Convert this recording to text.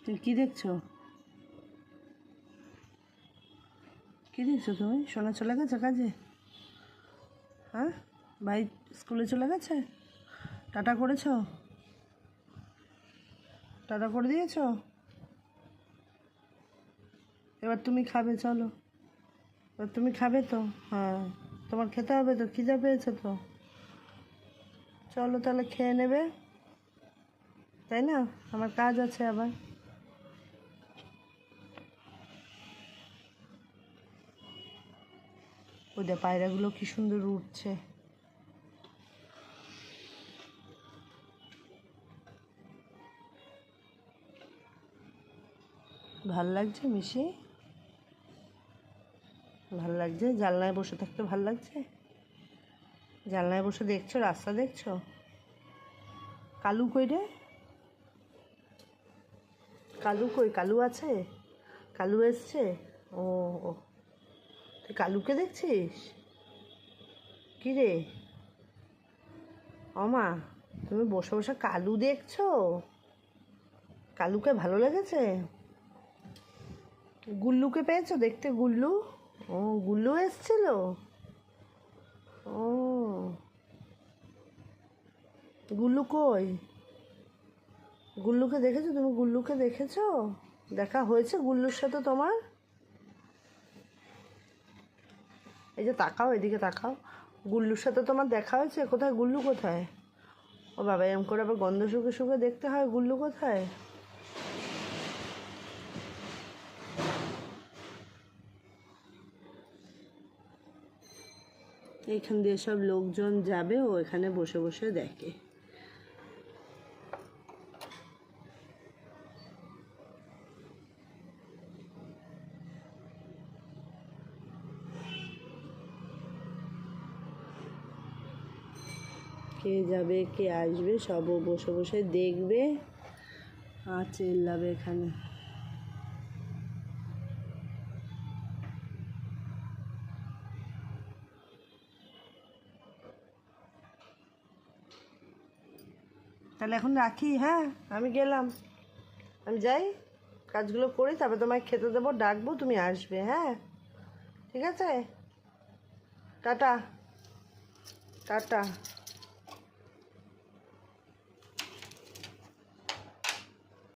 তুমি কী দেখছো? কী দেখছো তুমি? সোনা চলে গেছে কাজে? হ্যাঁ, ভাই স্কুলে চলে গেছে? টাটা করেছ? টাটা করে দিয়েছ? এবার তুমি খাবে, চলো। এবার তুমি খাবে তো? হ্যাঁ, তোমার খেতে হবে তো, খিদে পেয়েছে তো। চলো তাহলে খেয়ে নেবে, তাই না? আমার কাজ আছে আবার। ওদের পায়রাগুলো কি সুন্দর উঠছে। ভাল লাগছে মিশি? ভাল লাগছে? জানলায় বসে থাকতে ভাল লাগছে? জানলায় বসে দেখছো, রাস্তা দেখছো? কালু কই রে? কালু কই? কালু আছে? কালু এসছে? ও ও, তুই কালুকে দেখছিস? কী রে অমা, তুমি বসে বসে কালু দেখছো? কালুকে ভালো লেগেছে? গুল্লুকে পেয়েছো দেখতে? গুল্লু, ও গুল্লু এসছিল। ও, গুল্লু কই? গুল্লুকে দেখেছো তুমি? গুল্লুকে দেখেছো? দেখা হয়েছে গুল্লুর সাথে তোমার? এই যে তাকাও, এদিকে তাকাও। গুল্লুর সাথে তোমার দেখা হয়েছে? কোথায় গুল্লু? কোথায়? ও বাবা, এরম করে আবার গন্ধ শুকে শুকে দেখতে হয় গুল্লু কোথায়। এইখান দিয়ে সব লোকজন যাবে, ও এখানে বসে বসে দেখে। কে যাবে কে আসবে সব ও বসে বসে দেখবে আর চেল্লাবে এখানে। তাহলে এখন রাখি, হ্যাঁ আমি গেলাম, আমি যাই, কাজগুলো করি, তারপর তোমায় খেতে দেবো, ডাকবো, তুমি আসবে, হ্যাঁ ঠিক আছে? টাটা। টাটা।